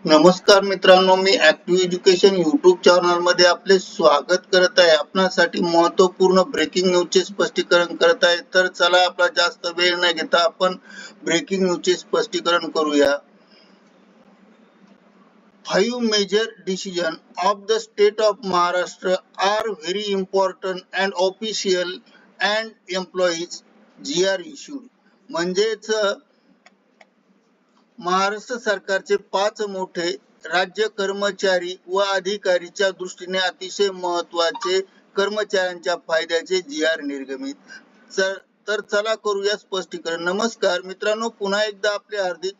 नमस्कार मित्रांनो, मी active education YouTube channel मध्ये आपले स्वागत करत आहे. आपणासाठी महत्त्वपूर्ण ब्रेकिंग न्यूजचे स्पष्टीकरण करत आहे. तर चला, आपला जास्त वेळ न घेता आपण ब्रेकिंग न्यूजचे स्पष्टीकरण करूया. 5 major decisions of the state of Maharashtra are very important and official and employees GR issued. म्हणजेच महाराष्ट्र सरकारचे 5 मोठे राज्य कर्मचारी व अधिकारीच्या दृष्टीने अतिशय महत्वाचे कर्मचाऱ्यांच्या फायद्याचे GR निर्गमित. तर चला करूया स्पष्टीकरण. नमस्कार मित्रांनो, पुन्हा एकदा आपले हार्दिक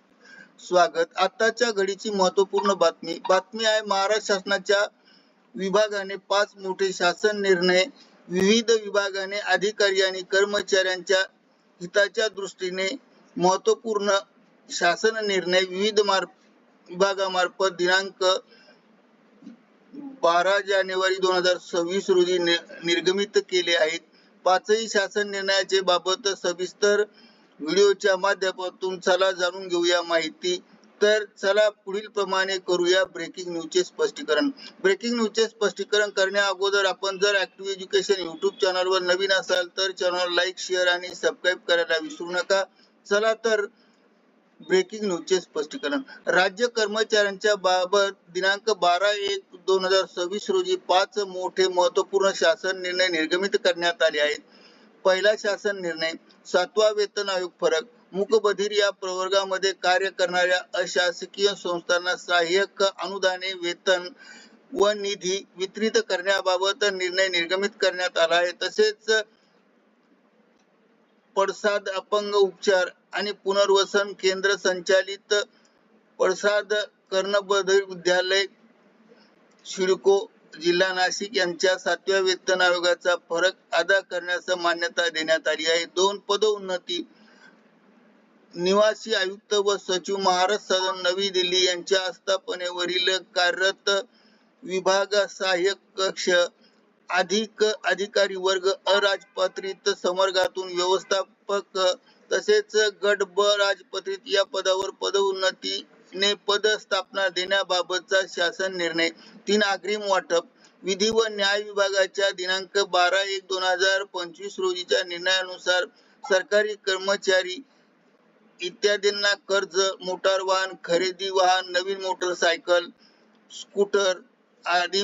स्वागत. आताच्या घडीची महत्वपूर्ण बातमी आहे. महाराष्ट्र शासनाच्या विभागाने 5 मोठे शासन निर्णय विविध विभागाने अधिकारी आणि कर्मचाऱ्यांच्या हिताच्या दृष्टीने महत्वपूर्ण शासन निर्णय विविध विभागामार्फत दिनांक 12 जानेवारी 2026 रोजी निर्गमित केले आहेत. 5ही शासन निर्णयाचे बाबत सविस्तर व्हिडिओच्या माध्यमातून चला जाणून घेऊया माहिती. तर चला पुढील प्रमाणे करूया ब्रेकिंग न्यूजचे स्पष्टीकरण. ब्रेकिंग न्यूजचे स्पष्टीकरण करण्या अगोदर आपण जर ऍक्टिव्ह एज्युकेशन यूट्यूब चॅनलवर नवीन असाल तर चॅनल लाईक, शेअर आणि सबस्क्राईब करायला विसरू नका. चला तर ब्रेकिंग न्यूजचे स्पष्टीकरण. राज्य कर्मचाऱ्यांच्या बाबत दिनांक 12/1/2026 रोजी 5 मोठे महत्वपूर्ण शासन निर्णय निर्गमित करण्यात आले आहेत. पहिला शासन निर्णय, 7वा वेतन आयोग फरक. मूकबधिर या प्रवर्गामध्ये कार्य करणाऱ्या अशासकीय संस्थांना सहाय्यक अनुदाने, वेतन व निधी वितरित करण्याबाबत निर्णय निर्गमित करण्यात आला आहे. तसेच पडसाद अपंग उपचार आणि पुनर्वसन केंद्र संचालित पडसाद कर्णबधिर विद्यालय सिडको जिल्हा नाशिक यांच्या 7व्या वेतन आयोगाचा फरक अदा करण्यास मान्यता देण्यात आली आहे. 2 पदोन्नती, निवासी आयुक्त व सचिव महाराष्ट्र सदन नवी दिल्ली यांच्या आस्थापनेवरील कार्यरत विभाग सहाय्यक कक्ष अधिकारी वर्ग अराजपत्रित संवर्गातून व्यवस्थापक तसेच गट ब राजपत्रित या पदावर पदोन्नतीने पद स्थापना देण्याबाबतचा शासन निर्णय. 3 अग्रिम वाटप. विधी व न्याय विभागाच्या दिनांक 12/1/2025 रोजीच्या निर्णयानुसार सरकारी कर्मचारी इत्यादींना कर्ज, मोटार वाहन खरेदी, वाहन, नवीन मोटरसायकल, स्कूटर आदी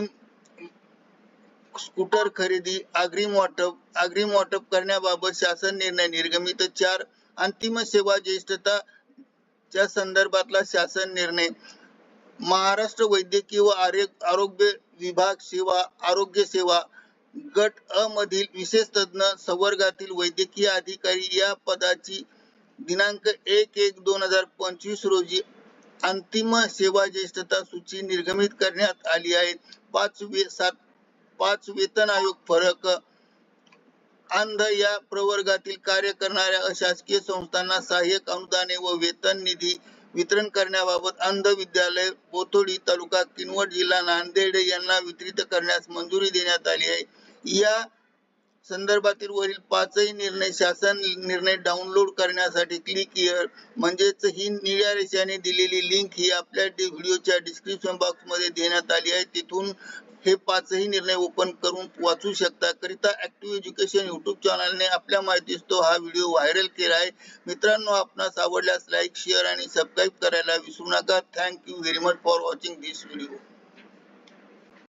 स्कूटर खरेदी अग्रिम वाटप करण्याबाबत शासन निर्णय निर्गमित. 4 अंतिम सेवा ज्येष्ठता च्या संदर्भातला शासन निर्णय. महाराष्ट्र वैद्यकीय व आरोग्य विभाग सेवा आरोग्य सेवा गट अ मधील विशेष तज्ञ संवर्गातील वैद्यकीय अधिकारी या पदाची दिनांक 1/1/2025 रोजी अंतिम सेवा ज्येष्ठता सूची निर्गमित करण्यात आली आहे. 5 वेतन आयोग फरक. अंध या प्रवर्गातील कार्य करणाऱ्या अशासकीय संस्थांना सहाय्यक अनुदाने व वेतन निधी वितरण करण्याबाबत अंध विद्यालय बोथोडी तालुका किनवट जिल्हा नांदेड यांना वितरित करण्यास मंजुरी देण्यात आली आहे. या संदर्भातील वरील 5ही निर्णय शासन निर्णय डाउनलोड करण्यासाठी क्लिक हिअर म्हणजेच ही निळ्या रेषाने दिलेली लिंक ही आपल्या व्हिडिओच्या डिस्क्रिप्शन बॉक्स मध्ये देण्यात आली आहे. तिथून हे 5ही निर्णय ओपन करून वाचू शकता. करिता ऍक्टिव्ह एज्युकेशन यूट्यूब चॅनलने आपल्या माहितीस तो हा व्हिडिओ व्हायरल केला आहे. मित्रांनो, आपणास आवडल्यास लाईक, शेअर आणि सबस्क्राईब करायला विसरू नका. Thank you very much for watching this video.